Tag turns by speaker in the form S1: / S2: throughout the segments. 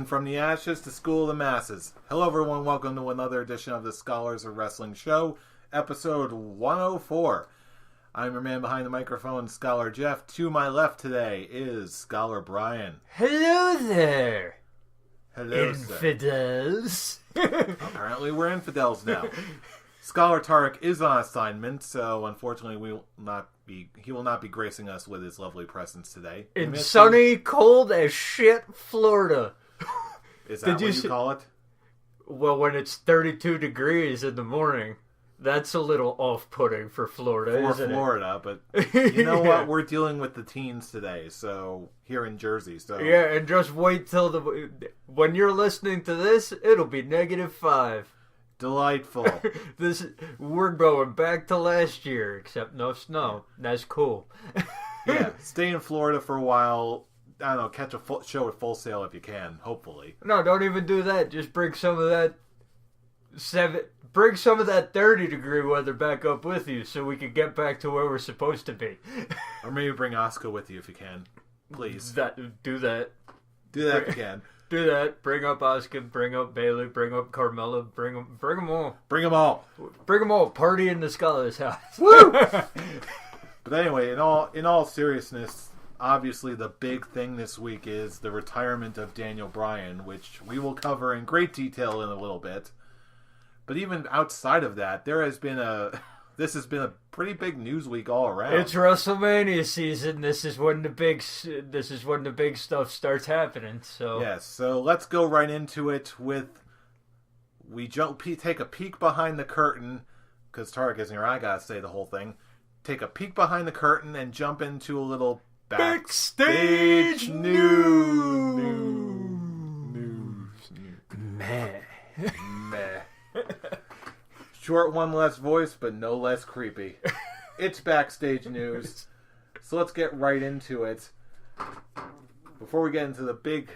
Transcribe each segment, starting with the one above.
S1: Risen from the ashes to school of the masses. Hello everyone, welcome to another edition of the Scholars of Wrestling Show, episode 104. I'm your man behind the microphone, Scholar Jeff. To my left today is Scholar Bryan.
S2: Hello there,
S1: Hello,
S2: infidels.
S1: Apparently we're infidels now. Scholar Tarek is on assignment, so unfortunately he will not be gracing us with his lovely presence today.
S2: In sunny, cold as shit Florida.
S1: Is that what you call it?
S2: Well, when it's 32 degrees in the morning, that's a little off-putting for Florida, isn't
S1: it? But you know what? We're dealing with the teens today, so here in Jersey. So
S2: yeah, and just wait till when you're listening to this, it'll be -5.
S1: Delightful.
S2: We're going back to last year, except no snow. That's cool.
S1: Yeah, stay in Florida for a while. I don't know, catch a show at Full Sail if you can, hopefully.
S2: No, don't even do that. Just bring some of that 30-degree weather back up with you so we can get back to where we're supposed to be.
S1: Or maybe bring Oscar with you if you can. Please.
S2: Do that.
S1: Do that if you can.
S2: Do that. Bring up Oscar, bring up Bailey, bring up Carmella, bring them all.
S1: Bring them all.
S2: Bring them all. Party in the Scholar's house.
S1: Woo! But anyway, in all seriousness, obviously the big thing this week is the retirement of Daniel Bryan, which we will cover in great detail in a little bit. But even outside of that, this has been a pretty big news week all around.
S2: It's WrestleMania season. This is when the big stuff starts happening. So
S1: yes, so let's go right into it take a peek behind the curtain, because Tarek isn't here. I gotta say the whole thing. Take a peek behind the curtain and jump into a little backstage news.
S2: Meh.
S1: Short one less voice, but no less creepy. It's backstage news. So let's get right into it. Before we get into the big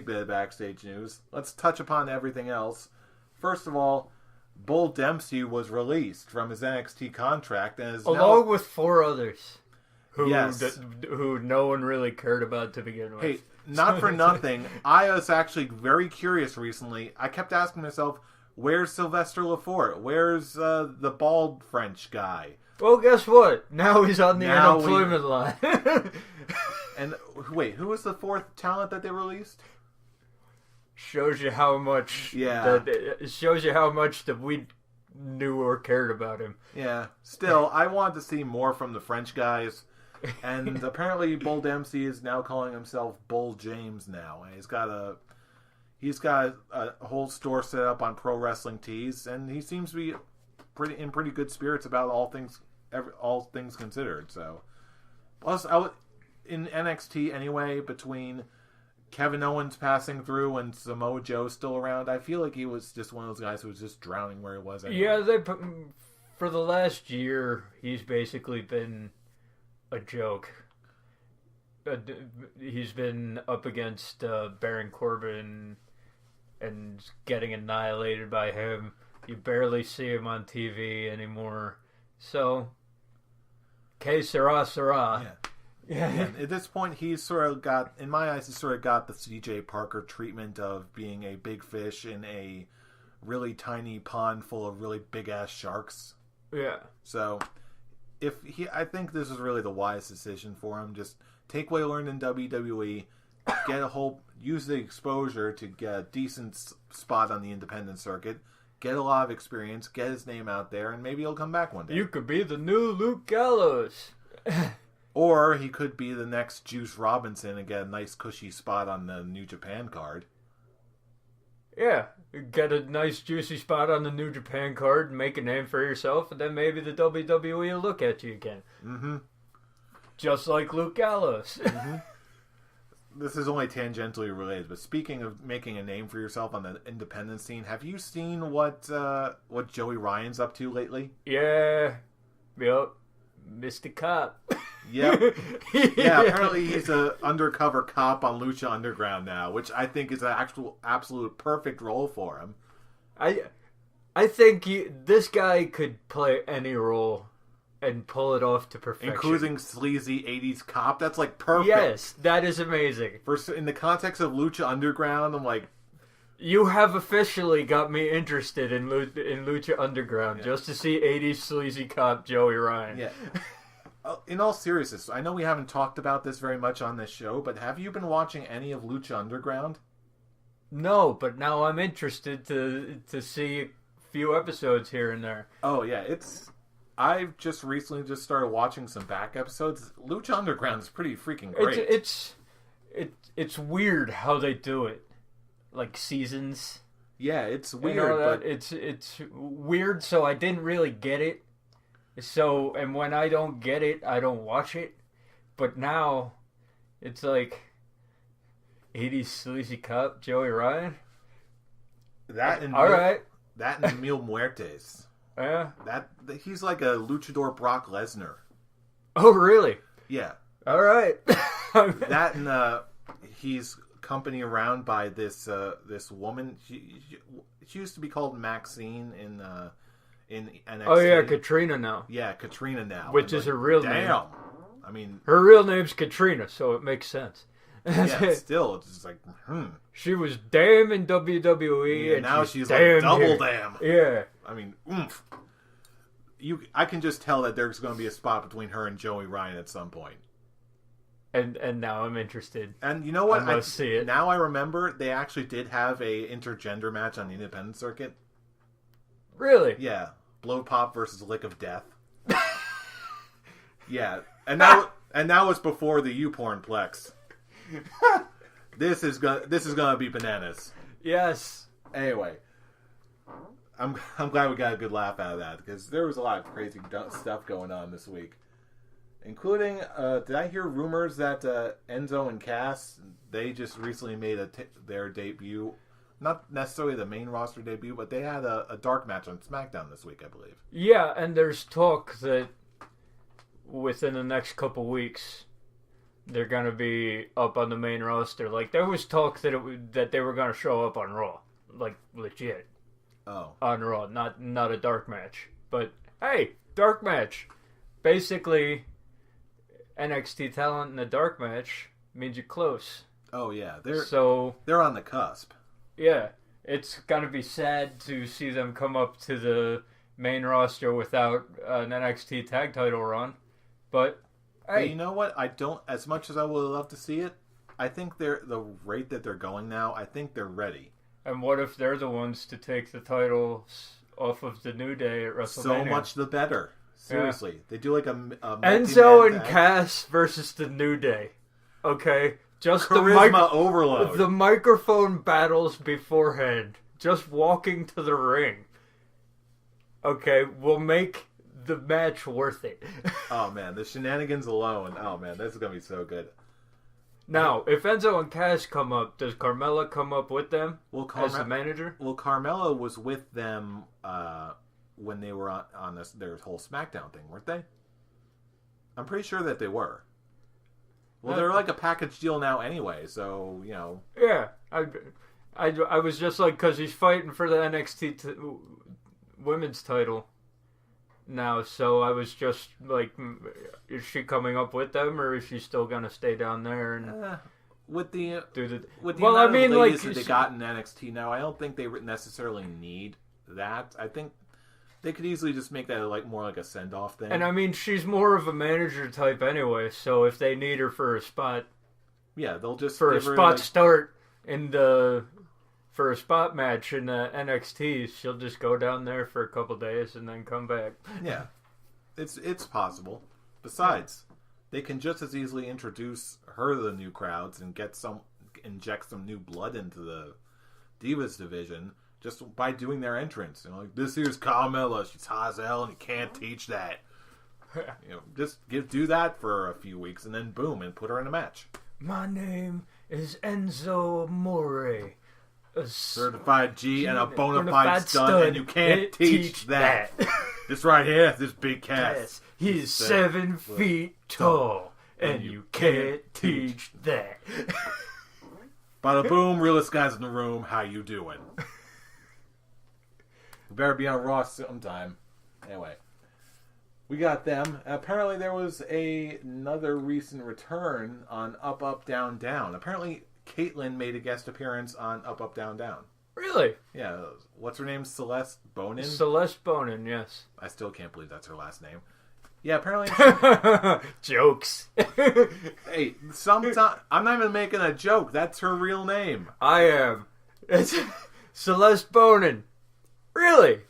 S1: bit of backstage news, let's touch upon everything else. First of all, Bull Dempsey was released from his NXT contract and is
S2: along with 4 others who no one really cared about to begin with.
S1: Hey, not for nothing, I was actually very curious recently. I kept asking myself, where's Sylvester Lefort? Where's the bald French guy?
S2: Well, guess what? Now he's on the unemployment line.
S1: And wait, who was the 4th talent that they released?
S2: Shows you how much.
S1: Yeah.
S2: It shows you how much that we knew or cared about him. Yeah.
S1: Still, I wanted to see more from the French guys. And apparently, Bull Dempsey is now calling himself Bull James now. And he's got a whole store set up on Pro Wrestling Tees, and he seems to be in pretty good spirits about all things considered. So, plus in NXT anyway, between Kevin Owens passing through and Samoa Joe still around, I feel like he was just one of those guys who was just drowning where he was. Anyway.
S2: Yeah, for the last year, he's basically been a joke. He's been up against Baron Corbin and getting annihilated by him. You barely see him on TV anymore. So, que sera, sera.
S1: Yeah. Yeah. At this point, he's sort of got, in my eyes, he's sort of got the CJ Parker treatment of being a big fish in a really tiny pond full of really big-ass sharks.
S2: Yeah.
S1: So, I think this is really the wise decision for him. Just take what he learned in WWE, use the exposure to get a decent spot on the independent circuit, get a lot of experience, get his name out there, and maybe he'll come back one day.
S2: You could be the new Luke Gallows.
S1: Or he could be the next Juice Robinson and get a nice cushy spot on the New Japan card.
S2: Yeah, get a nice juicy spot on the New Japan card, make a name for yourself, and then maybe the WWE will look at you again.
S1: Mm-hmm.
S2: Just like Luke Gallows.
S1: Mm-hmm. This is only tangentially related, but speaking of making a name for yourself on the independent scene, have you seen what Joey Ryan's up to lately?
S2: Yeah. Yep. Mr. Cop.
S1: Yep. Yeah, apparently he's an undercover cop on Lucha Underground now, which I think is an absolute perfect role for him.
S2: I think this guy could play any role and pull it off to perfection.
S1: Including sleazy 80s cop. That's like perfect.
S2: Yes, that is amazing.
S1: In the context of Lucha Underground, I'm like...
S2: You have officially got me interested in Lucha Underground just to see 80s sleazy cop Joey Ryan.
S1: Yeah. In all seriousness, I know we haven't talked about this very much on this show, but have you been watching any of Lucha Underground?
S2: No, but now I'm interested to see a few episodes here and there.
S1: Oh, yeah, I've just recently started watching some back episodes. Lucha Underground is pretty freaking great.
S2: It's weird how they do it. Like seasons.
S1: Yeah, it's weird, but
S2: it's weird, so I didn't really get it. So, and when I don't get it, I don't watch it. But now, it's like 80s sleazy cop Joey Ryan.
S1: That and Mil Muertes.
S2: Yeah.
S1: He's like a luchador Brock Lesnar.
S2: Oh, really?
S1: Yeah.
S2: All right.
S1: That and he's company around by this woman. She used to be called Maxine in NXT.
S2: Oh yeah, Katrina now.
S1: Yeah, Katrina now.
S2: Which is her real name.
S1: Damn. I mean,
S2: her real name's Katrina, so it makes sense.
S1: Yeah, still, it's just like,
S2: She was damn in WWE, and
S1: now she's like double
S2: here.
S1: Damn.
S2: Yeah.
S1: I mean, oomph. I can just tell that there's going to be a spot between her and Joey Ryan at some point.
S2: And now I'm interested.
S1: And you know what?
S2: I must see it.
S1: Now I remember they actually did have a intergender match on the independent circuit.
S2: Really?
S1: Yeah. Blow Pop versus Lick of Death. Yeah. And that was before the U-Pornplex. This is gonna be bananas.
S2: Yes.
S1: Anyway. I'm glad we got a good laugh out of that, because there was a lot of crazy stuff going on this week. Including, did I hear rumors that Enzo and Cass, they just recently made their debut. Not necessarily the main roster debut, but they had a dark match on SmackDown this week, I believe.
S2: Yeah, and there's talk that within the next couple weeks, they're going to be up on the main roster. Like, there was talk that they were going to show up on Raw. Like, legit.
S1: Oh.
S2: On Raw, not a dark match. But, hey, dark match. Basically, NXT talent in a dark match means you're close.
S1: Oh, yeah. They're on the cusp.
S2: Yeah. It's going to be sad to see them come up to the main roster without an NXT tag title run. But, hey.
S1: But you know what? I don't, as much as I would love to see it, I think the rate that they're going now, I think they're ready.
S2: And what if they're the ones to take the titles off of the New Day at WrestleMania?
S1: So much the better. Seriously. Yeah. They do like a
S2: Enzo and Cass versus the New Day. Okay? Just
S1: charisma overload.
S2: The microphone battles beforehand. Just walking to the ring. Okay? Will make the match worth it.
S1: Oh, man. The shenanigans alone. Oh, man. This is going to be so good.
S2: Now, if Enzo and Cass come up, does Carmella come up with them as the manager?
S1: Well, Carmella was with them when they were on their whole SmackDown thing, weren't they? I'm pretty sure that they were. Well, they're like a package deal now anyway, so, you know.
S2: Yeah. I was just like, because he's fighting for the NXT women's title now, so I was just like, is she coming up with them, or is she still gonna stay down there and
S1: with the
S2: well, I mean, like
S1: that they got in NXT now? I don't think they necessarily need that. I think they could easily just make that like more like a send off thing.
S2: And I mean, she's more of a manager type anyway, so if they need her for a spot,
S1: yeah, they'll just
S2: for a spot start in the. For a spot match in NXT, she'll just go down there for a couple days and then come back.
S1: Yeah, it's possible. Besides, they can just as easily introduce her to the new crowds and inject some new blood into the Divas division just by doing their entrance. You know, like, this here's Carmella, she's hot as hell, and you can't teach that. You know, just do that for a few weeks and then boom, and put her in a match.
S2: My name is Enzo Amore. A
S1: certified G and a bona fide stud, and you can't teach that. This right here, this big Cass.
S2: Yes, he's 7 feet tall, and you can't teach that.
S1: Bada boom, realest guys in the room, how you doing? We better be on Raw sometime. Anyway. We got them. Apparently, there was another recent return on Up, Up, Down, Down. Apparently, Caitlyn made a guest appearance on Up, Up, Down, Down.
S2: Really?
S1: Yeah. What's her name? Celeste Bonin?
S2: Celeste Bonin, yes.
S1: I still can't believe that's her last name. Yeah, apparently.
S2: Jokes.
S1: Hey, sometimes I'm not even making a joke. That's her real name.
S2: I am. It's Celeste Bonin. Really?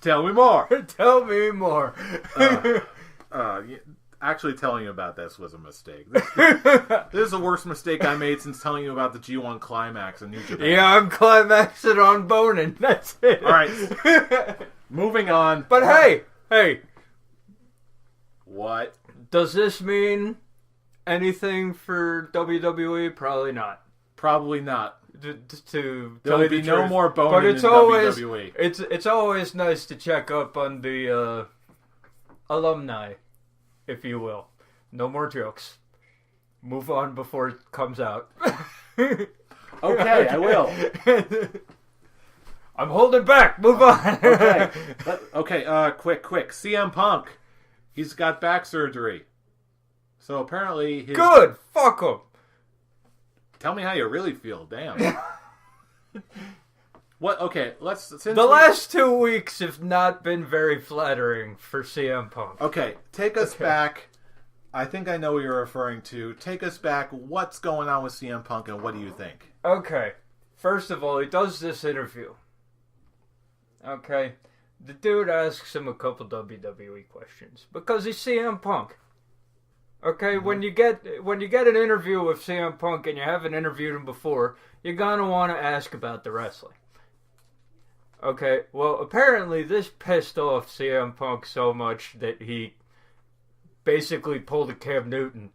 S1: Tell me more.
S2: Tell me more.
S1: Actually, telling you about this was a mistake. This is the worst mistake I made since telling you about the G1 Climax in New Japan.
S2: Yeah, I'm climaxing on Bonin. That's it.
S1: All right. Moving on.
S2: But hey.
S1: What?
S2: Does this mean anything for WWE? Probably not.
S1: Probably not.
S2: There'll
S1: be no more Bonin in WWE.
S2: It's always nice to check up on the alumni, if you will. No more jokes. Move on before it comes out.
S1: Okay, I will.
S2: I'm holding back. Move on.
S1: Okay. Quick. CM Punk. He's got back surgery. So apparently
S2: Good! Fuck him!
S1: Tell me how you really feel. Damn. What? Okay,
S2: last 2 weeks have not been very flattering for CM Punk.
S1: Okay, take us back. I think I know what you're referring to. Take us back. What's going on with CM Punk and what do you think?
S2: Okay. First of all, he does this interview. Okay. The dude asks him a couple WWE questions because he's CM Punk. Okay, mm-hmm. when you get an interview with CM Punk and you haven't interviewed him before, you're gonna want to ask about the wrestling. Okay, well, apparently this pissed off CM Punk so much that he basically pulled a Cam Newton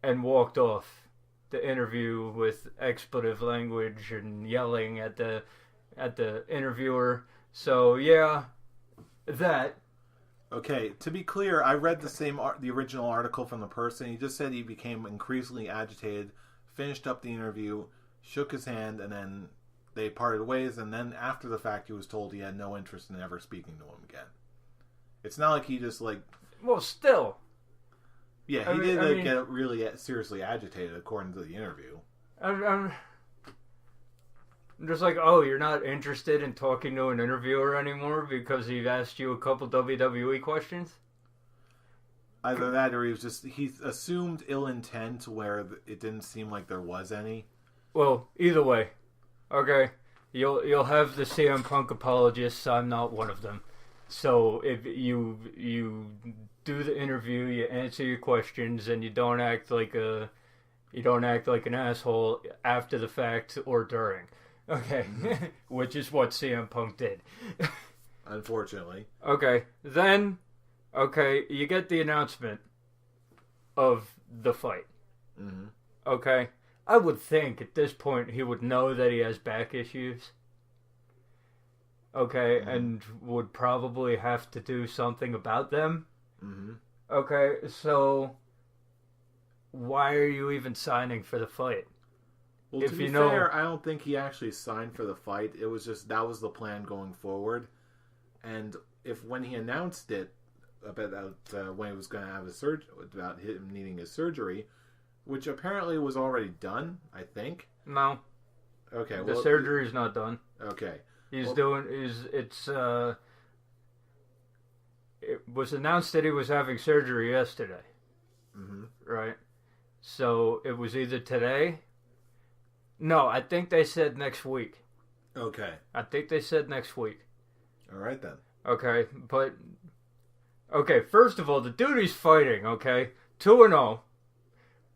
S2: and walked off the interview with expletive language and yelling at the interviewer. So yeah, that.
S1: Okay, to be clear, I read the original article from the person. He just said he became increasingly agitated, finished up the interview, shook his hand, and then they parted ways. And then after the fact, he was told he had no interest in ever speaking to him again. It's not like he just like.
S2: Well, still.
S1: Yeah, he did get really seriously agitated, according to the interview.
S2: I'm just like, oh, you're not interested in talking to an interviewer anymore because he asked you a couple WWE questions?
S1: Either that or he assumed ill intent where it didn't seem like there was any.
S2: Well, either way. Okay, you'll have the CM Punk apologists. I'm not one of them. So if you do the interview, you answer your questions, and you don't act like an asshole after the fact or during. Okay, which is what CM Punk did.
S1: Unfortunately.
S2: Okay, then, you get the announcement of the fight.
S1: Mm-hmm.
S2: Okay, I would think at this point he would know that he has back issues. Okay, mm-hmm. And would probably have to do something about them.
S1: Mm-hmm.
S2: Okay, so why are you even signing for the fight?
S1: Well, to be fair, I don't think he actually signed for the fight. It was just that was the plan going forward. And when he announced it about when he was going to have about him needing his surgery, which apparently was already done, I think.
S2: No.
S1: Okay.
S2: The surgery's not done.
S1: Okay.
S2: It was announced that he was having surgery yesterday.
S1: Mm-hmm.
S2: Right. So it was either today. No, I think they said next week.
S1: Okay.
S2: I think they said next week.
S1: All right, then.
S2: Okay, but... Okay, first of all, the dude he's fighting, okay? 2-0.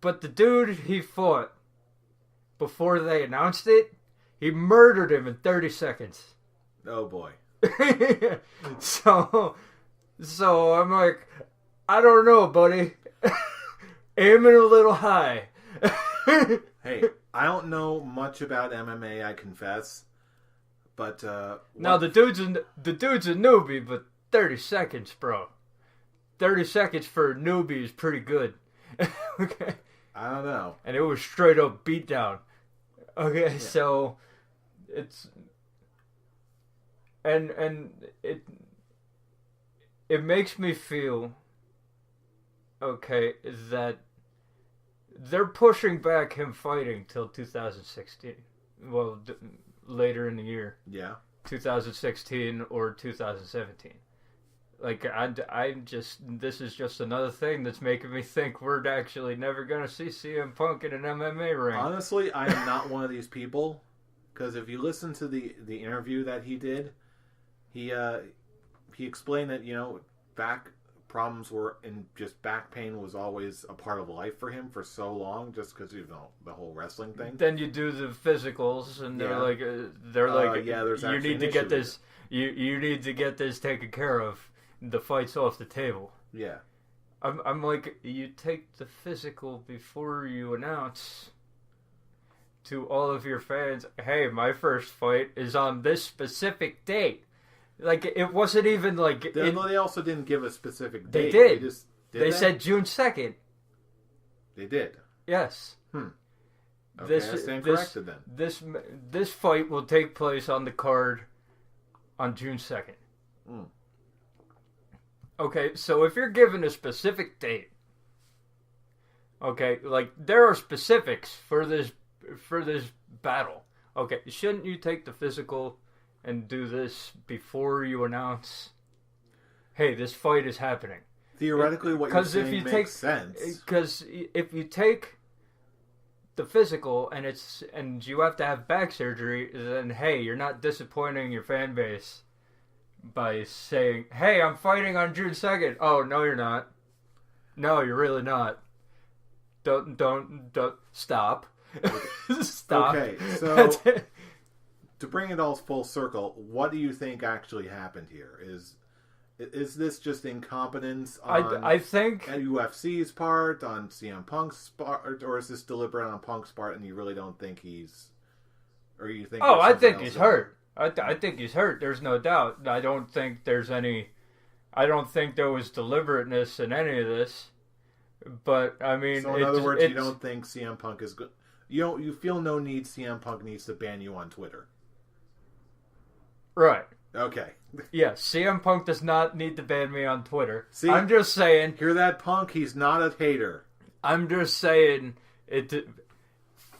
S2: But the dude he fought before they announced it, he murdered him in 30 seconds.
S1: Oh, boy.
S2: So I'm like, I don't know, buddy. Aiming a little high.
S1: Hey, I don't know much about MMA, I confess, but
S2: now the dude's a newbie, but 30 seconds, bro. 30 seconds for a newbie is pretty good. Okay,
S1: I don't know,
S2: and it was straight up beatdown. Okay, yeah. So it's and it makes me feel, okay, that they're pushing back him fighting till 2016. Well, later in the year.
S1: Yeah.
S2: 2016 or 2017. Like, I'm just, this is just another thing that's making me think we're actually never going to see CM Punk in an MMA ring.
S1: Honestly, I am not one of these people, because if you listen to the interview that he did, he explained that, back problems were, and just back pain was always a part of life for him for so long, just because, the whole wrestling thing.
S2: Then you do the physicals, and they're like,
S1: there's
S2: you need to get this, you need to get this taken care of. The fight's off the table.
S1: Yeah.
S2: I'm like, you take the physical before you announce to all of your fans, hey, my first fight is on this specific date. Like, it wasn't even like...
S1: They also didn't give a specific date.
S2: They did.
S1: They
S2: said June 2nd.
S1: They did?
S2: Yes.
S1: Okay, I stand corrected then.
S2: This fight will take place on the card on June 2nd. Okay, so if you're given a specific date, okay, like, there are specifics for this battle. Okay, shouldn't you take the physical and do this before you announce, hey, this fight is happening?
S1: Theoretically, what you're saying makes sense.
S2: Because if you take the physical and you have to have back surgery, then, hey, you're not disappointing your fan base by saying, hey, I'm fighting on June 2nd. Oh, no, you're not. No, you're really not. Don't stop. Stop.
S1: Okay, so to bring it all full circle, what do you think actually happened here? Is this just incompetence on
S2: I think
S1: UFC's part, on CM Punk's part, or is this deliberate on Punk's part and you really don't think he's... Or you think...
S2: Oh, I think he's hurt. I think he's hurt. There's no doubt. I don't think there was deliberateness in any of this. But I mean,
S1: so in other words, you don't think CM Punk is good. You feel no need. CM Punk needs to ban you on Twitter.
S2: Right.
S1: Okay.
S2: Yeah, CM Punk does not need to ban me on Twitter.
S1: See,
S2: I'm just saying.
S1: Hear that, Punk? He's not a hater.
S2: I'm just saying.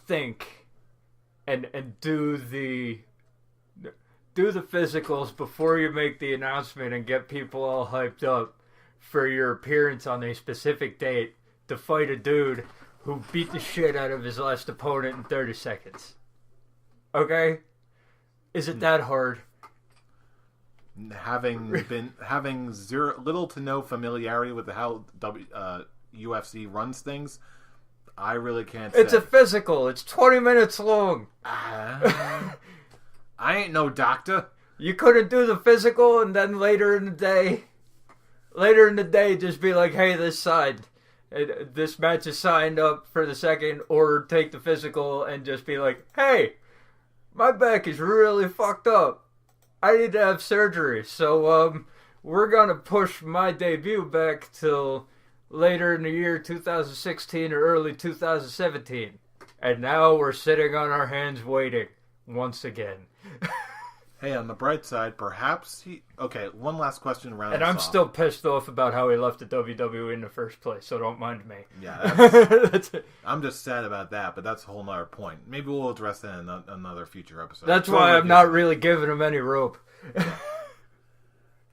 S2: Think and do the physicals before you make the announcement and get people all hyped up for your appearance on a specific date to fight a dude who beat the shit out of his last opponent in 30 seconds. Okay? Is it that hard?
S1: Having little to no familiarity with how UFC runs things, I really can't say.
S2: It's a physical. It's 20 minutes long.
S1: I ain't no doctor.
S2: You couldn't do the physical and then later in the day just be like, hey, this match is signed up for the second, or take the physical and just be like, hey, my back is really fucked up. I need to have surgery, so we're going to push my debut back till later in the year 2016 or early 2017. And now we're sitting on our hands waiting once again.
S1: Hey, on the bright side, perhaps he... Okay, one last question around.
S2: And I'm still pissed off about how he left the WWE in the first place, so don't mind me.
S1: Yeah, I'm just sad about that, but that's a whole nother point. Maybe we'll address that in another future episode.
S2: That's why I'm not really giving him any rope.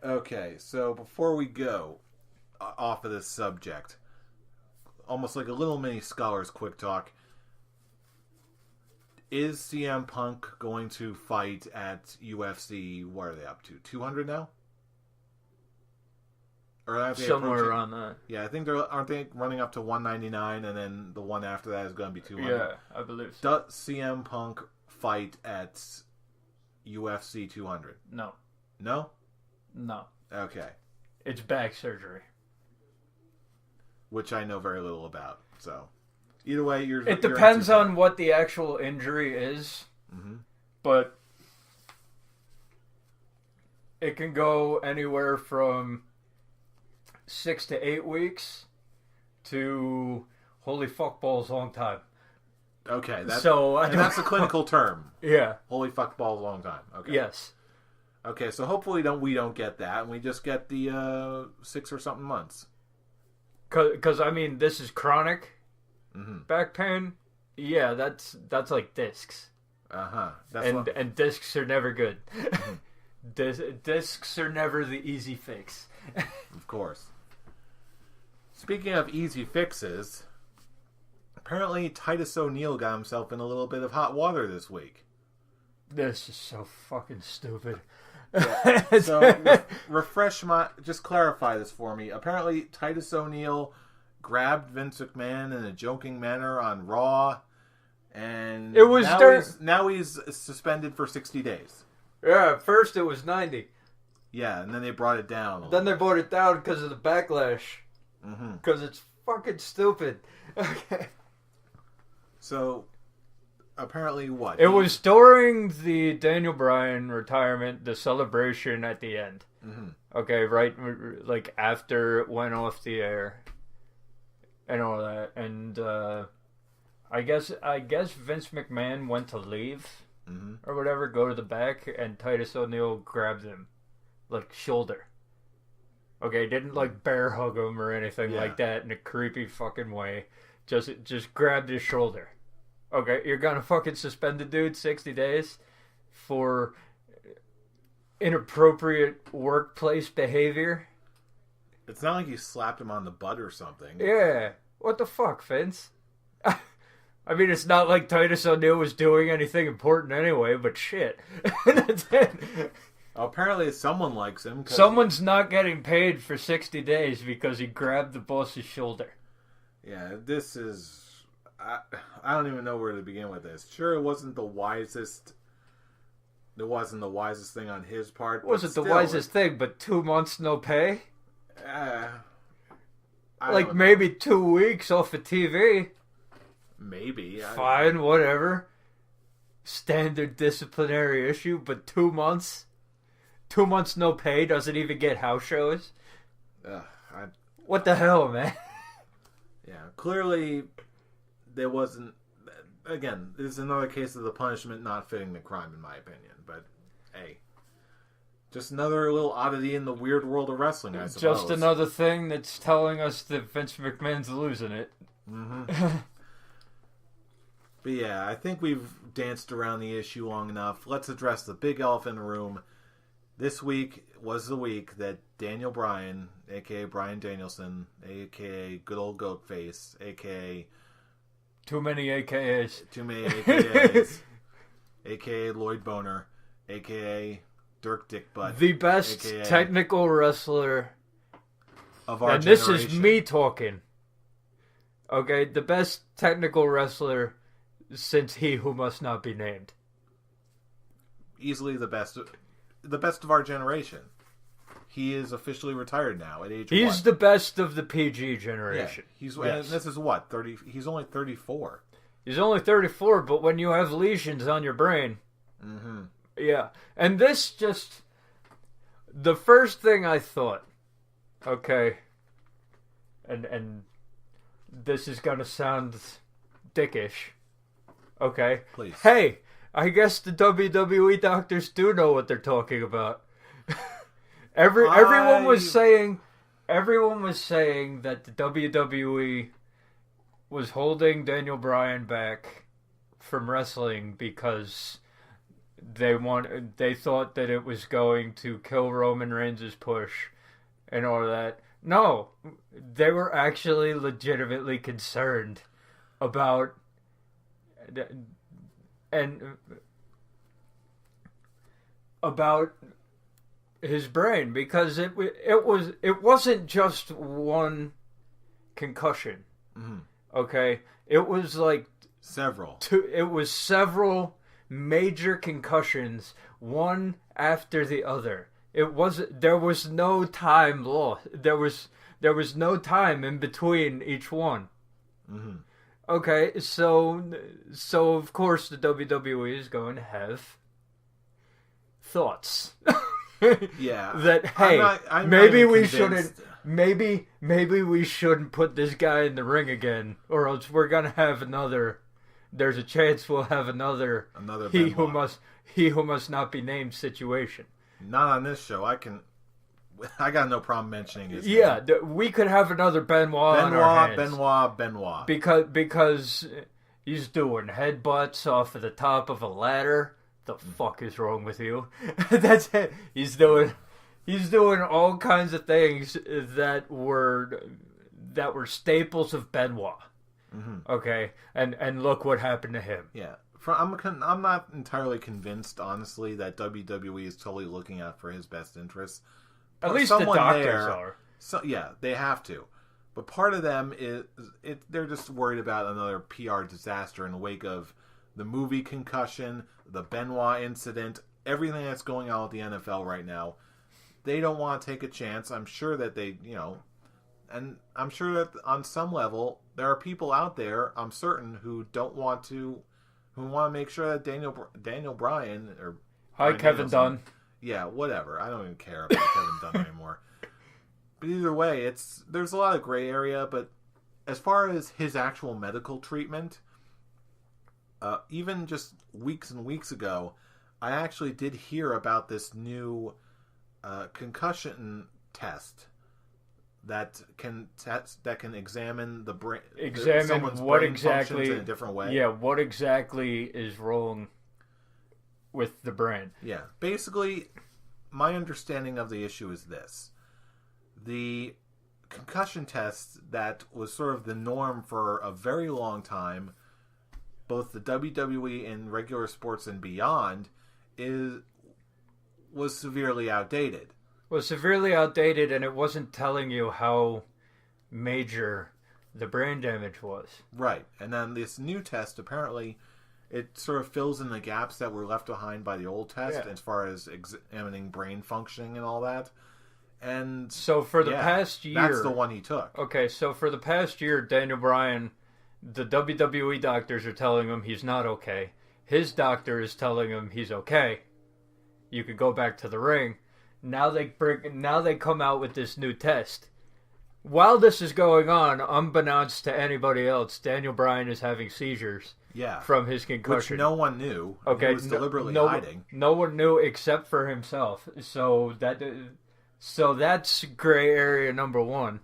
S1: Okay, so before we go off of this subject, almost like a little mini Scholars Quick Talk, is CM Punk going to fight at UFC, what are they up to, 200 now? Or
S2: somewhere around that.
S1: Yeah, I think aren't they running up to 199, and then the one after that is going to be 200?
S2: Yeah, I believe so.
S1: Does CM Punk fight at UFC 200?
S2: No.
S1: No?
S2: No.
S1: Okay.
S2: It's back surgery.
S1: Which I know very little about, so... Either way,
S2: it depends on what the actual injury is, but it can go anywhere from 6 to 8 weeks to holy fuck balls, long time.
S1: Okay, that's a clinical term.
S2: Yeah,
S1: holy fuck balls, long time. Okay.
S2: Yes.
S1: Okay, so hopefully we don't get that, and we just get the 6 or something months.
S2: Because I mean, this is chronic back pain. Yeah, that's like discs. And discs are never good. Discs are never the easy fix.
S1: Of course. Speaking of easy fixes, apparently Titus O'Neil got himself in a little bit of hot water this week.
S2: This is so fucking stupid.
S1: Yeah. So, just clarify this for me. Apparently, Titus O'Neil grabbed Vince McMahon in a joking manner on Raw, and
S2: it was
S1: now he's suspended for 60 days.
S2: Yeah, at first it was 90.
S1: Yeah, and then they brought it down.
S2: Then they brought it down because of the backlash. Because it's fucking stupid. Okay.
S1: So, apparently what?
S2: It was during the Daniel Bryan retirement, the celebration at the end. Okay, right? Like after it went off the air and all that. And I guess Vince McMahon went to leave or whatever, go to the back, and Titus O'Neil grabbed him. Like, shoulder. Okay, didn't like bear hug him or anything like that in a creepy fucking way. Just grabbed his shoulder. Okay, you're gonna fucking suspend the dude 60 days for inappropriate workplace behavior?
S1: It's not like you slapped him on the butt or something.
S2: Yeah. What the fuck, Vince? I mean, it's not like Titus O'Neil was doing anything important anyway, but shit. That's it.
S1: Apparently someone likes him.
S2: Someone's not getting paid for 60 days because he grabbed the boss's shoulder.
S1: Yeah, this is... I don't even know where to begin with this. Sure, it wasn't the wisest... It wasn't the wisest thing on his part.
S2: It wasn't the wisest thing, but 2 months no pay? Like maybe 2 weeks off of TV.
S1: Maybe.
S2: Fine, whatever. Standard disciplinary issue, but 2 months? 2 months no pay, doesn't even get house shows? What the hell, man?
S1: Yeah, clearly there wasn't... Again, this is another case of the punishment not fitting the crime, in my opinion. But, hey, just another little oddity in the weird world of wrestling, I suppose.
S2: Just another thing that's telling us that Vince McMahon's losing it.
S1: But yeah, I think we've danced around the issue long enough. Let's address the big elephant in the room. This week was the week that Daniel Bryan, a.k.a. Bryan Danielson, a.k.a. Good Old Goatface, a.k.a.
S2: Too many AKAs.
S1: Too many AKAs. a.k.a. Lloyd Boner, a.k.a. Dirk Dickbutt.
S2: The best
S1: AKA
S2: technical wrestler
S1: of our
S2: and
S1: generation.
S2: This is me talking. Okay, the best technical wrestler since He Who Must Not Be Named.
S1: Easily the best of our generation. He is officially retired now at age
S2: He's the best of the PG generation.
S1: Yeah, and this is what, 30? He's only 34.
S2: He's only 34, but when you have lesions on your brain, yeah. And this just, the first thing I thought, okay, and this is gonna sound dickish, okay?
S1: Please.
S2: Hey, I guess the WWE doctors do know what they're talking about. Everyone was saying that the WWE was holding Daniel Bryan back from wrestling because they thought that it was going to kill Roman Reigns' push and all that. No, they were actually legitimately concerned about his brain, because it wasn't just one concussion. Okay, it was like
S1: several.
S2: It was several major concussions, one after the other. There was no time lost. There was no time in between each one. Okay, so of course the WWE is going to have thoughts.
S1: Yeah.
S2: That, hey,
S1: I'm
S2: maybe
S1: not
S2: we
S1: convinced.
S2: shouldn't. Maybe we shouldn't put this guy in the ring again, or else we're gonna have another. There's a chance we'll have another
S1: Benoit.
S2: he who must not be named situation.
S1: Not on this show. I got no problem mentioning his
S2: Yeah,
S1: name.
S2: we could have another Benoit on our hands.
S1: Benoit.
S2: Because he's doing headbutts off of the top of a ladder. The fuck is wrong with you? That's it. He's doing all kinds of things that were staples of Benoit. Mm-hmm. Okay, and look what happened to him.
S1: Yeah. I'm not entirely convinced, honestly, that WWE is totally looking out for his best interests.
S2: At least the doctors are.
S1: So yeah, they have to. But part of them they're just worried about another PR disaster in the wake of the movie Concussion, the Benoit incident, everything that's going on with the NFL right now. They don't want to take a chance. I'm sure that and I'm sure that on some level there are people out there, I'm certain, who want to make sure that Daniel Bryan or
S2: Hi, Kevin Dunn.
S1: Yeah, whatever. I don't even care about Kevin Dunn anymore. But either way, there's a lot of gray area. But as far as his actual medical treatment, even just weeks and weeks ago, I actually did hear about this new concussion test that can examine the brain, someone's
S2: what
S1: brain
S2: exactly
S1: functions in a different way.
S2: Yeah, what exactly is wrong with the brain?
S1: Yeah, basically, my understanding of the issue is this: the concussion test that was sort of the norm for a very long time, both the WWE and regular sports and beyond, was severely outdated.
S2: Was severely outdated, and it wasn't telling you how major the brain damage was.
S1: Right, and then this new test, apparently, it sort of fills in the gaps that were left behind by the old test as far as examining brain functioning and all that. And
S2: so for the past year,
S1: that's the one he took.
S2: Okay, so for the past year, Daniel Bryan, the WWE doctors are telling him he's not okay. His doctor is telling him he's okay. You could go back to the ring. Now they come out with this new test. While this is going on, unbeknownst to anybody else, Daniel Bryan is having seizures.
S1: Yeah,
S2: from his concussion,
S1: which no one knew.
S2: Okay,
S1: he was deliberately hiding.
S2: No one knew except for himself. So that's gray area number one.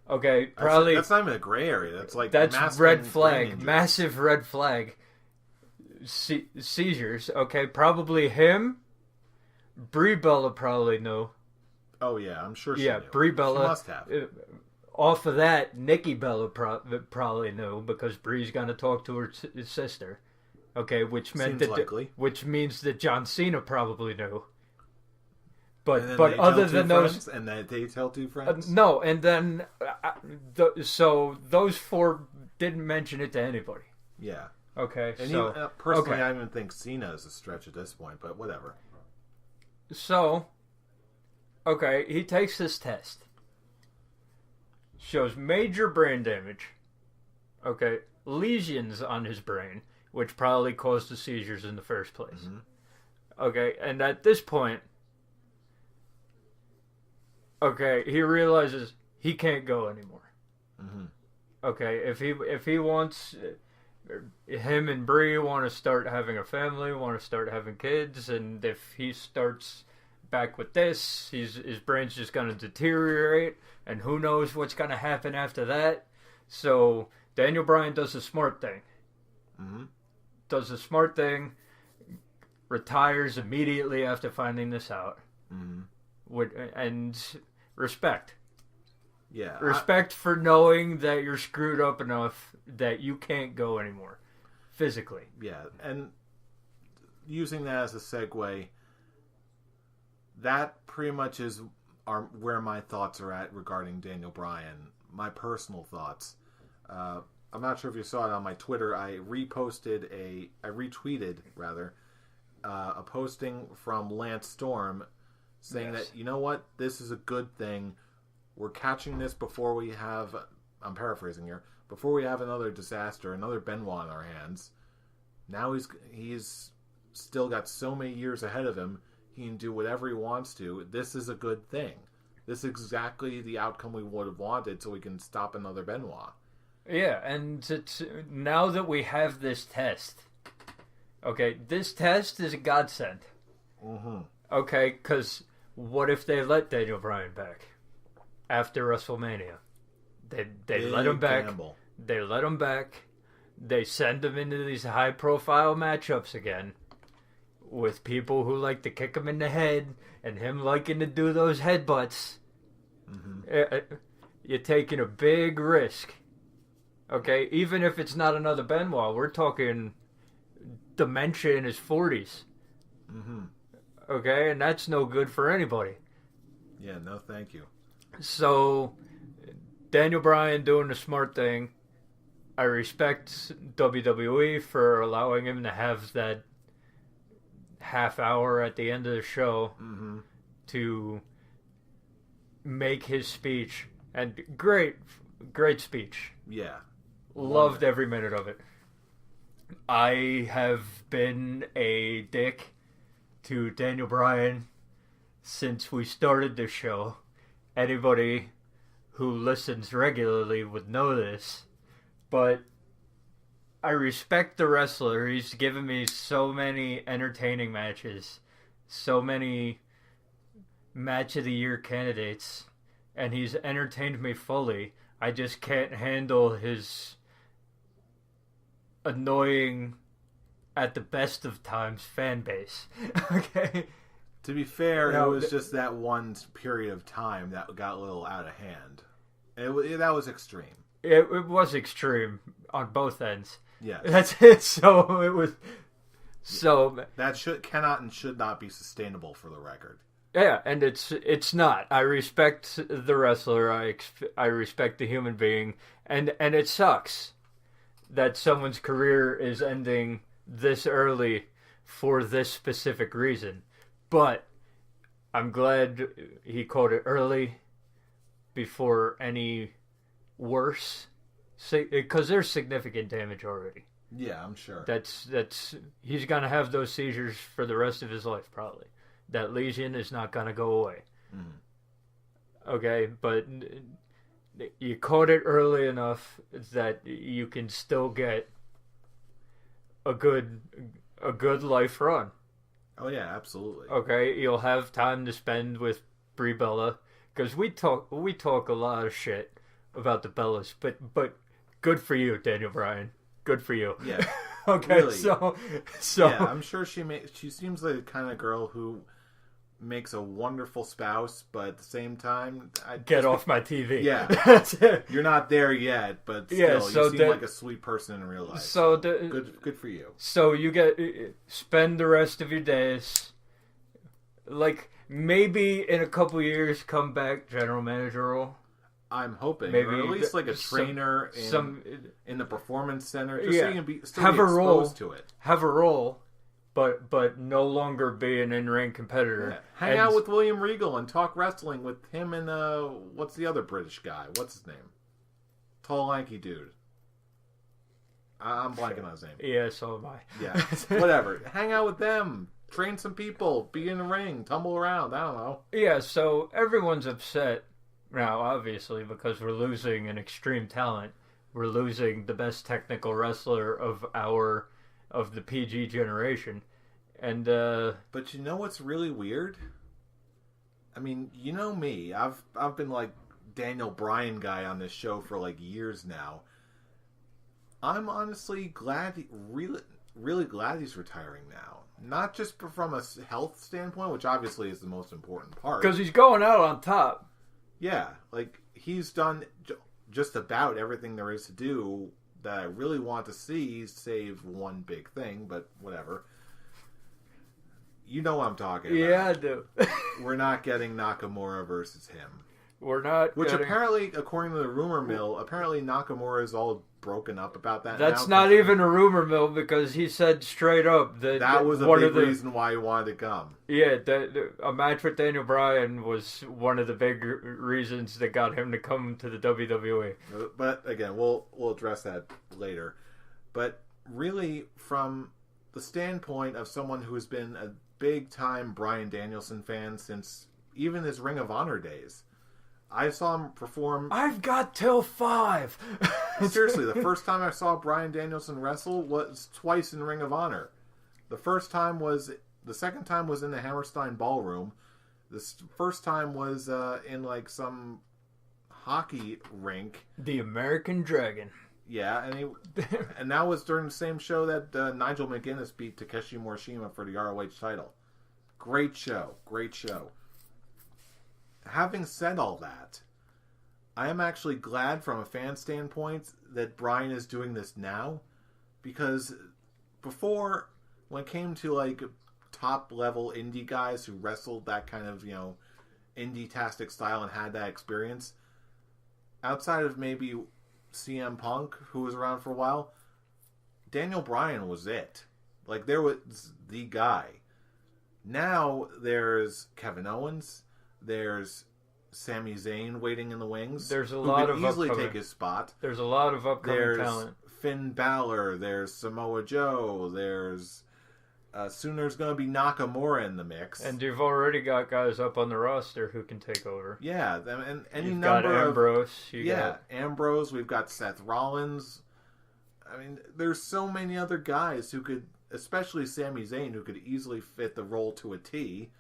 S2: Okay, probably
S1: that's not even a gray area.
S2: That's red flag, massive red flag. Seizures. Okay, probably him. Brie Bella probably knew.
S1: Oh yeah, I'm sure she knew.
S2: Brie Bella.
S1: She must have.
S2: Off of that, Nikki Bella probably knew because Brie's going to talk to her sister. Okay, which means that John Cena probably knew. But other than those,
S1: and that they tell two friends.
S2: No, and then so those four didn't mention it to anybody.
S1: Yeah.
S2: Okay.
S1: And personally, I don't even think Cena is a stretch at this point, but whatever.
S2: So, okay, he takes this test. Shows major brain damage. Okay, lesions on his brain, which probably caused the seizures in the first place. Mm-hmm. Okay, and at this point, okay, he realizes he can't go anymore. Mm-hmm. Okay, if he wants, him and Brie want to start having a family, want to start having kids, and if he starts back with this, his brain's just going to deteriorate, and who knows what's going to happen after that. So Daniel Bryan does the smart thing. Mm-hmm. Does the smart thing, retires immediately after finding this out. Mm-hmm. And respect.
S1: Yeah.
S2: Respect for knowing that you're screwed up enough that you can't go anymore. Physically.
S1: Yeah, and using that as a segue, that pretty much is where my thoughts are at regarding Daniel Bryan. My personal thoughts. I'm not sure if you saw it on my Twitter. I retweeted a posting from Lance Storm saying that, you know what, this is a good thing. We're catching this before we have, I'm paraphrasing here, before we have another disaster, another Benoit in our hands. Now he's still got so many years ahead of him. He can do whatever he wants to. This is a good thing. This is exactly the outcome we would have wanted, so we can stop another Benoit.
S2: Yeah, and now that we have this test, okay, this test is a godsend. Mm-hmm. Okay, because what if they let Daniel Bryan back after WrestleMania? They let him back.
S1: Gamble.
S2: They let him back. They send him into these high-profile matchups again with people who like to kick him in the head and him liking to do those headbutts. Mm-hmm. You're taking a big risk. Okay, even if it's not another Benoit, we're talking dementia in his 40s.
S1: Mm-hmm.
S2: Okay, and that's no good for anybody.
S1: Yeah, no thank you.
S2: So, Daniel Bryan doing the smart thing. I respect WWE for allowing him to have that half hour at the end of the show to make his speech. And great speech.
S1: Yeah.
S2: Loved every minute of it. I have been a dick to Daniel Bryan since we started this show. Anybody who listens regularly would know this. But I respect the wrestler. He's given me so many entertaining matches. So many match of the year candidates. And he's entertained me fully. I just can't handle his annoying, at the best of times, fan base. Okay?
S1: To be fair, it was just that one period of time that got a little out of hand. That was extreme.
S2: It was extreme on both ends.
S1: Yes.
S2: That's it. So it was. So
S1: that cannot and should not be sustainable for the record.
S2: Yeah, and it's not. I respect the wrestler. I respect the human being, and it sucks that someone's career is ending this early for this specific reason. But I'm glad he caught it early before any worse, because there's significant damage already.
S1: Yeah, I'm sure.
S2: That's he's gonna have those seizures for the rest of his life, probably. That lesion is not gonna go away. Okay, but you caught it early enough that you can still get a good life run.
S1: Oh yeah, absolutely.
S2: Okay, you'll have time to spend with Brie Bella, because we talk a lot of shit about the Bellas, but good for you, Daniel Bryan. Good for you.
S1: Yeah.
S2: Okay.
S1: Really.
S2: So
S1: yeah, I'm sure she seems like the kind of girl who makes a wonderful spouse, but at the same time,
S2: get off my TV.
S1: Yeah,
S2: that's it.
S1: You're not there yet, but still,
S2: yeah, so
S1: you seem like a sweet person in real life.
S2: So
S1: good for you.
S2: So you spend the rest of your days, like maybe in a couple years, come back general manager role.
S1: I'm hoping,
S2: maybe,
S1: or at least like a trainer in the performance center, just so you can still
S2: have
S1: be exposed
S2: a role
S1: to it.
S2: Have a role. But no longer be an in-ring competitor.
S1: Yeah. Hang out with William Regal and talk wrestling with him and what's the other British guy? What's his name? Tall, lanky dude. I'm blanking on his name.
S2: Yeah, so am I.
S1: Yeah, whatever. Hang out with them. Train some people. Be in the ring. Tumble around. I don't know.
S2: Yeah, so everyone's upset now, obviously, because we're losing an extreme talent. We're losing the best technical wrestler of the PG generation. And
S1: but you know what's really weird? I mean, you know me. I've been like Daniel Bryan guy on this show for like years now. I'm honestly glad, really glad he's retiring now. Not just from a health standpoint, which obviously is the most important part.
S2: Because he's going out on top.
S1: Yeah, like he's done just about everything there is to do that I really want to see, save one big thing, but whatever. You know what I'm talking about.
S2: Yeah, I do.
S1: We're not getting Nakamura versus him.
S2: We're not.
S1: Which apparently, according to the rumor mill, apparently Nakamura is all broken up about that.
S2: That's
S1: now,
S2: not even a rumor mill, because he said straight up
S1: that was a big reason why he wanted to come.
S2: Yeah, a match with Daniel Bryan was one of the big reasons that got him to come to the WWE.
S1: But again, we'll address that later. But really, from the standpoint of someone who has been a big-time Bryan Danielson fan since even his Ring of Honor days, I saw him perform.
S2: I've got till 5.
S1: Seriously, the first time I saw Bryan Danielson wrestle was twice in Ring of Honor. The first time was The second time was in the Hammerstein Ballroom. The first time was in like some hockey rink.
S2: The American Dragon.
S1: Yeah, and that was during the same show that Nigel McGuinness beat Takeshi Morishima for the ROH title. Great show. Great show. Having said all that, I am actually glad from a fan standpoint that Bryan is doing this now, because before, when it came to like top level indie guys who wrestled that kind of, indie-tastic style and had that experience, outside of maybe CM Punk, who was around for a while, Daniel Bryan was it. Like, there was the guy. Now there's Kevin Owens, there's Sami Zayn waiting in the wings.
S2: There's a lot of
S1: easily
S2: upcoming.
S1: Take his spot.
S2: There's a lot of upcoming talent.
S1: Finn Balor. There's Samoa Joe. There's soon there's going to be Nakamura in the mix.
S2: And you've already got guys up on the roster who can take over.
S1: Yeah, and any
S2: You've
S1: number
S2: got Ambrose.
S1: of Ambrose. We've got Seth Rollins. I mean, there's so many other guys who could, especially Sami Zayn, who could easily fit the role to a T.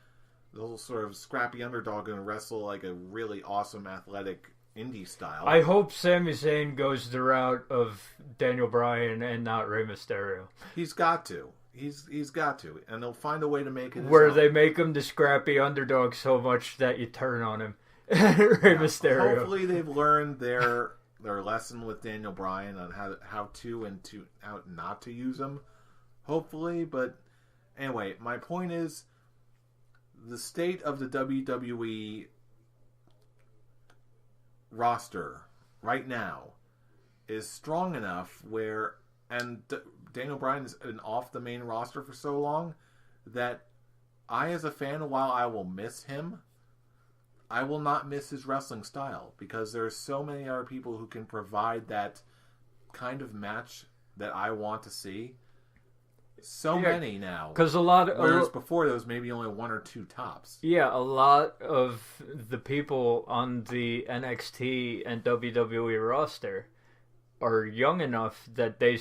S1: The whole sort of scrappy underdog and wrestle like a really awesome athletic indie style.
S2: I hope Sami Zayn goes the route of Daniel Bryan and not Rey Mysterio.
S1: He's got to. He's got to. And they'll find a way to make it
S2: where they make him the scrappy underdog so much that you turn on him. Rey Mysterio.
S1: Hopefully they've learned their lesson with Daniel Bryan on how not to use him. Hopefully, but anyway, my point is the state of the WWE roster right now is strong enough where, and Daniel Bryan has been off the main roster for so long that I, as a fan, while I will miss him, I will not miss his wrestling style, because there are so many other people who can provide that kind of match that I want to see. Many now.
S2: Because
S1: whereas before there was maybe only one or two tops.
S2: Yeah, a lot of the people on the NXT and WWE roster are young enough that they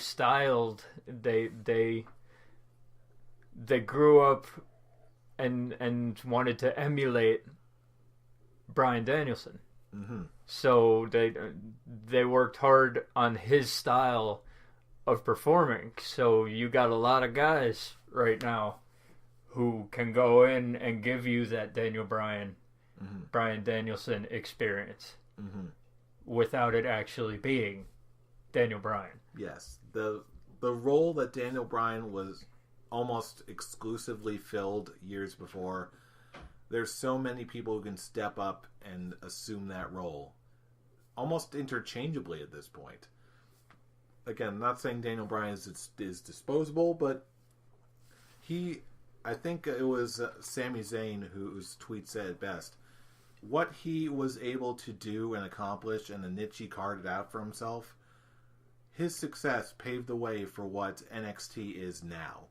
S2: grew up and wanted to emulate Bryan Danielson.
S1: Mm-hmm.
S2: So they worked hard on his style of performing. So you got a lot of guys right now who can go in and give you that Daniel Bryan,
S1: mm-hmm.
S2: Bryan Danielson experience,
S1: mm-hmm.
S2: without it actually being Daniel Bryan.
S1: Yes, the role that Daniel Bryan was almost exclusively filled years before, there's so many people who can step up and assume that role almost interchangeably at this point. Again, I'm not saying Daniel Bryan is disposable, but I think it was Sami Zayn whose tweet said it best. What he was able to do and accomplish and the niche he carved out for himself, his success paved the way for what NXT is now.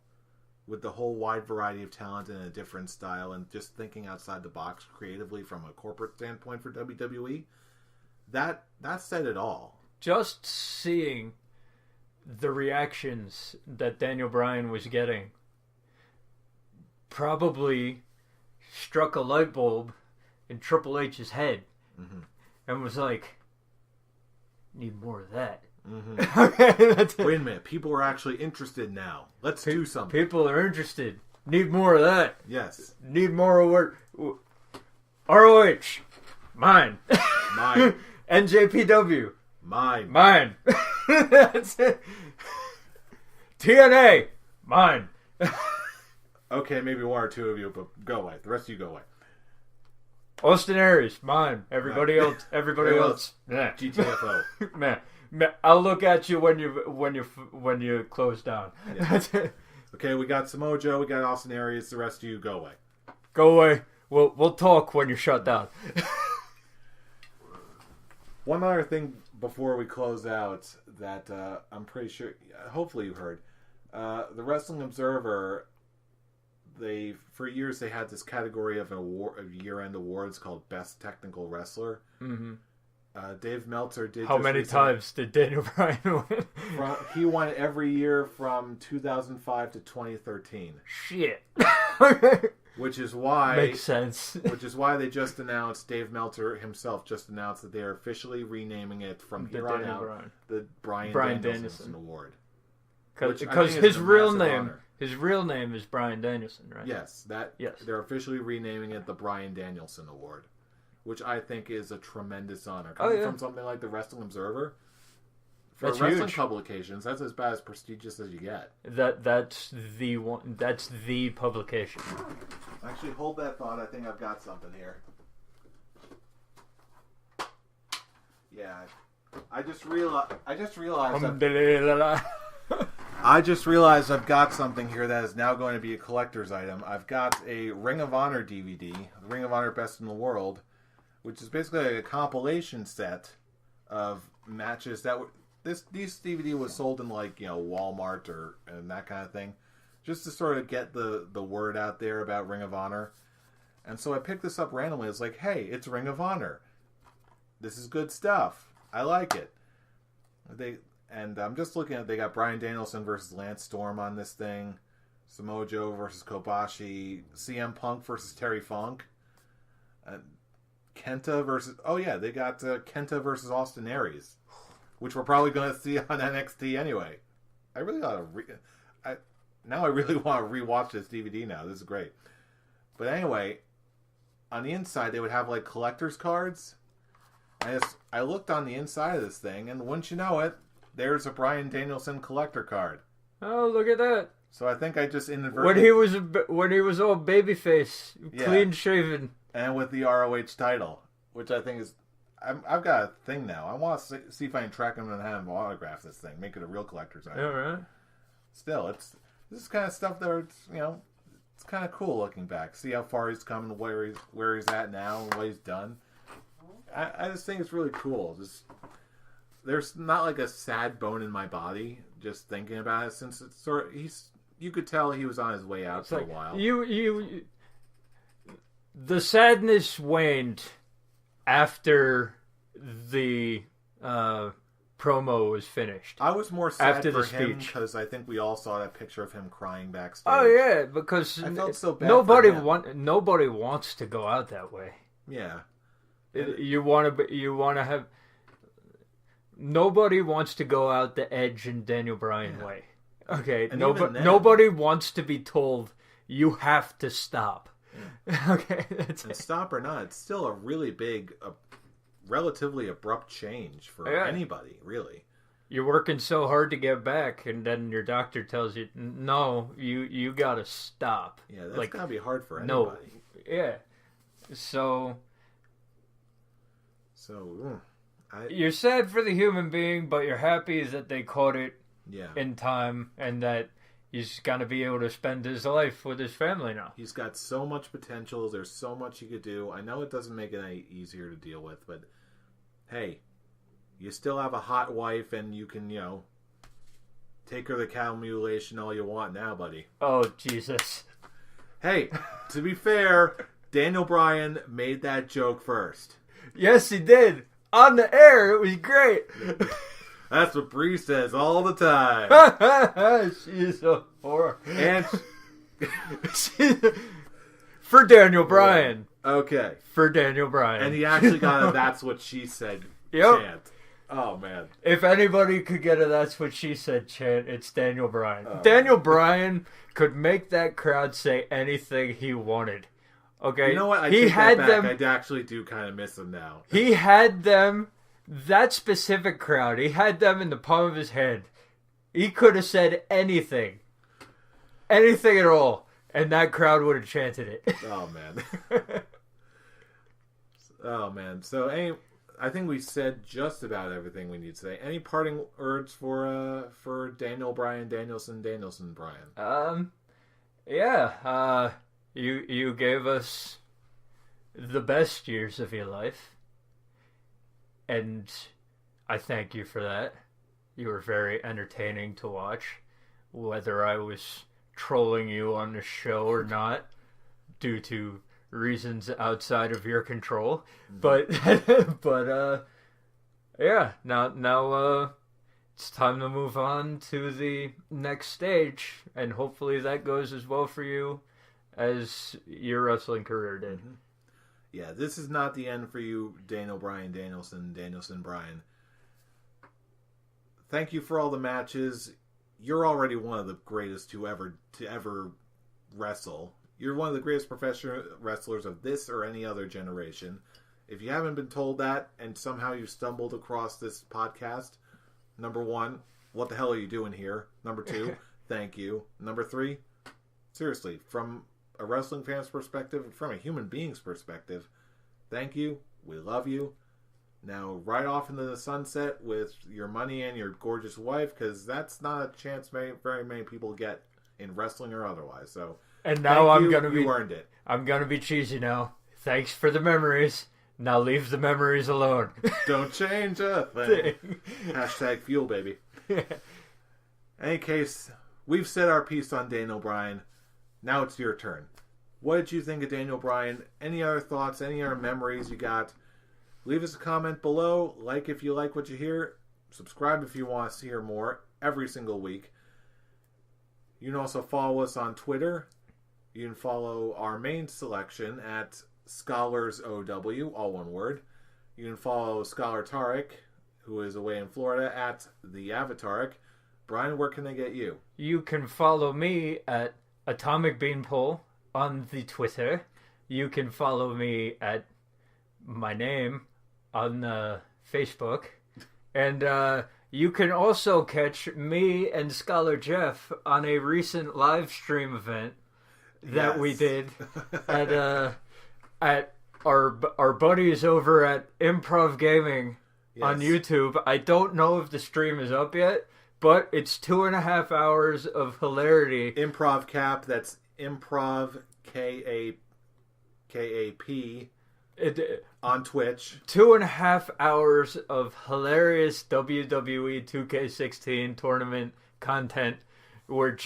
S1: With the whole wide variety of talent and a different style and just thinking outside the box creatively from a corporate standpoint for WWE, that said it all.
S2: Just seeing the reactions that Daniel Bryan was getting probably struck a light bulb in Triple H's head,
S1: mm-hmm.
S2: and was like, need more of that.
S1: Mm-hmm. Wait a minute, people are actually interested now. Let's do something.
S2: People are interested. Need more of that.
S1: Yes.
S2: Need more of what? ROH. Mine.
S1: Mine.
S2: NJPW.
S1: Mine.
S2: Mine. That's it. TNA. Mine.
S1: Okay, maybe one or two of you, but go away. The rest of you go away.
S2: Austin Aries. Mine. Everybody else. Everybody else. Yeah.
S1: GTFO.
S2: Man, I'll look at you when you close down.
S1: Yeah.
S2: That's it.
S1: Okay, we got Samoa Joe, we got Austin Aries. The rest of you go away.
S2: Go away. We'll talk when you're shut down.
S1: One other thing before we close out that I'm pretty sure, hopefully you heard, the Wrestling Observer, for years they had this category of year-end awards called Best Technical Wrestler.
S2: Mm-hmm.
S1: Dave Meltzer did.
S2: How many times did Daniel Bryan win?
S1: He won every year from 2005 to 2013.
S2: Shit.
S1: Which is why
S2: makes sense.
S1: Which is why they just announced, Dave Meltzer himself just announced that they are officially renaming it from here on out the Bryan Danielson Award.
S2: Because his real name is Bryan Danielson, right?
S1: Yes, they're officially renaming it the Bryan Danielson Award, which I think is a tremendous honor. Coming from something like the Wrestling Observer, for wrestling publications, that's as bad as prestigious as you get.
S2: That's the one. That's the publication.
S1: Actually, hold that thought. I think I've got something here. Yeah, I just realized. I just realized I've got something here that is now going to be a collector's item. I've got a Ring of Honor DVD, the Ring of Honor Best in the World, which is basically a compilation set of matches that were. This DVD was sold in Walmart and that kind of thing, just to sort of get the word out there about Ring of Honor. And so I picked this up randomly. It's like, hey, it's Ring of Honor. This is good stuff. I like it. And I'm just looking at, they got Bryan Danielson versus Lance Storm on this thing, Samoa Joe versus Kobashi, CM Punk versus Terry Funk, Kenta versus, they got Kenta versus Austin Aries, which we're probably going to see on NXT anyway. I really ought to now I really want to rewatch this DVD now. This is great. But anyway, on the inside they would have collector's cards. I looked on the inside of this thing, and wouldn't you know it, there's a Bryan Danielson collector card.
S2: Oh, look at that!
S1: So I think I just inadvertently...
S2: When he was all babyface, clean shaven,
S1: and with the ROH title, which I think is... I've got a thing now. I want to see if I can track him and have him autograph this thing, make it a real collector's item.
S2: All right.
S1: Still, this is kind of stuff that it's kind of cool looking back. See how far he's come and where he's at now and what he's done. I just think it's really cool. There's not a sad bone in my body just thinking about it, since it's you could tell he was on his way out for a while.
S2: The sadness waned after the promo was finished.
S1: I was more sad after for him because I think we all saw that picture of him crying backstage.
S2: Oh yeah, because
S1: I felt so bad.
S2: Nobody wants to go out that way.
S1: Yeah,
S2: nobody wants to go out the Edge and Daniel Bryan way. Okay, nobody wants to be told you have to stop. Okay,
S1: and stop or not, it's still a really big, relatively abrupt change for anybody, really.
S2: You're working so hard to get back, and then your doctor tells you, no, you gotta stop.
S1: Yeah, that's gotta be hard for anybody.
S2: No, yeah. You're sad for the human being, but you're happy that they caught it in time, and that he's going to be able to spend his life with his family now.
S1: He's got so much potential. There's so much he could do. I know it doesn't make it any easier to deal with, but hey, you still have a hot wife, and you can, take her to cow mutilation all you want now, buddy.
S2: Oh, Jesus.
S1: Hey, to be fair, Daniel Bryan made that joke first.
S2: Yes, he did. On the air, it was great.
S1: That's what Bree says all the time.
S2: She's a whore.
S1: And
S2: for Daniel Bryan.
S1: Okay.
S2: For Daniel Bryan.
S1: And he actually got a "That's what she said" chant. Oh, man.
S2: If anybody could get a "That's what she said" chant, it's Daniel Bryan. Oh. Daniel Bryan could make that crowd say anything he wanted. Okay,
S1: you know what? I take that back. I actually do kind of miss him now.
S2: He had them, that specific crowd, he had them in the palm of his hand. He could have said anything. Anything at all. And that crowd would have chanted it.
S1: Oh, man. Oh, man. So, I think we said just about everything we need to say. Any parting words for Daniel Bryan, Danielson Bryan?
S2: Yeah. You gave us the best years of your life, and I thank you for that. You were very entertaining to watch, whether I was trolling you on the show or not, due to reasons outside of your control. Mm-hmm. But now it's time to move on to the next stage, and hopefully that goes as well for you as your wrestling career did.
S1: Mm-hmm. Yeah, this is not the end for you, Daniel Bryan Danielson Bryan. Thank you for all the matches. You're already one of the greatest to ever wrestle. You're one of the greatest professional wrestlers of this or any other generation. If you haven't been told that, and somehow you stumbled across this podcast, number 1, what the hell are you doing here? Number 2, thank you. Number 3, seriously, from a wrestling fan's perspective, from a human being's perspective, thank you. We love you. Now, ride off into the sunset with your money and your gorgeous wife, because that's not a chance very many people get in wrestling or otherwise. So,
S2: and now
S1: you
S2: earned it. I'm gonna be cheesy now. Thanks for the memories. Now leave the memories alone.
S1: Don't change a thing. Hashtag fuel, baby. In any case, we've said our piece on Daniel Bryan. Now it's your turn. What did you think of Daniel Bryan? Any other thoughts? Any other memories you got? Leave us a comment below. Like if you like what you hear. Subscribe if you want to hear more every single week. You can also follow us on Twitter. You can follow our main selection at ScholarsOW, all one word. You can follow Scholar Tarek, who is away in Florida, at the Avataric. Brian, where can they get you?
S2: You can follow me at Atomic Beanpole on the Twitter. You can follow me at my name on Facebook. And you can also catch me and Scholar Jeff on a recent live stream event that we did at our buddies over at Improv Gaming on YouTube. I don't know if the stream is up yet, but it's 2.5 hours of hilarity.
S1: Improv Cap, that's Improv KAP on Twitch.
S2: 2.5 hours of hilarious WWE 2K16 tournament content where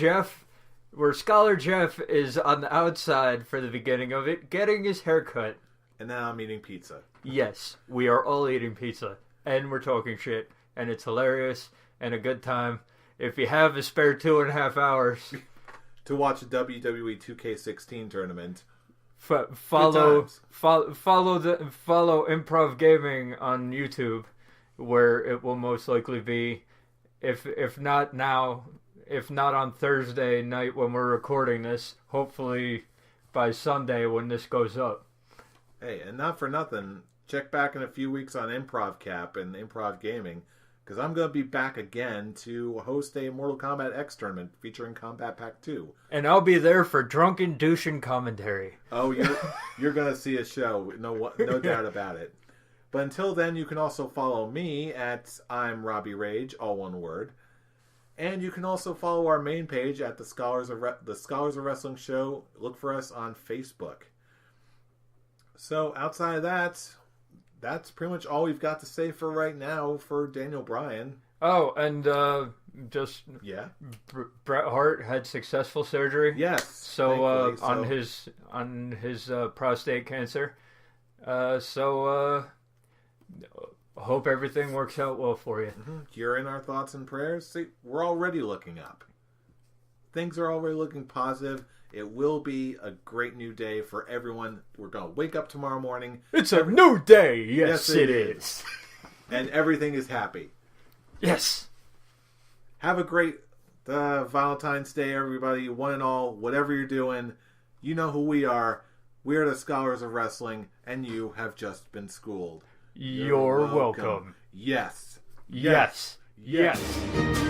S2: Scholar Jeff is on the outside for the beginning of it, getting his haircut.
S1: And now I'm eating pizza.
S2: Yes, we are all eating pizza. And we're talking shit. And it's hilarious and a good time. If you have a spare 2.5 hours
S1: to watch a WWE 2K16 tournament,
S2: follow Improv Gaming on YouTube, where it will most likely be, if not now, if not on Thursday night when we're recording this, hopefully by Sunday when this goes up.
S1: Hey, and not for nothing, check back in a few weeks on Improv Cap and Improv Gaming, because I'm going to be back again to host a Mortal Kombat X tournament featuring Combat Pack 2.
S2: And I'll be there for drunken douching commentary.
S1: Oh, you're going to see a show, no doubt about it. But until then, you can also follow me at I'm Robbie Rage, all one word. And you can also follow our main page at the Scholars of Wrestling Show. Look for us on Facebook. So outside of that, that's pretty much all we've got to say for right now for Daniel Bryan.
S2: Oh, and Bret Hart had successful surgery.
S1: Yes.
S2: So on his prostate cancer. Hope everything works out well for you.
S1: Mm-hmm. You're in our thoughts and prayers. See, we're already looking up. Things are already looking positive. It will be a great new day for everyone. We're going to wake up tomorrow morning.
S2: It's a new day. Yes, it is.
S1: And everything is happy.
S2: Yes.
S1: Have a great Valentine's Day, everybody. One and all, whatever you're doing, you know who we are. We are the Scholars of Wrestling, and you have just been schooled.
S2: You're welcome.
S1: Yes.
S2: Yes. Yes. Yes.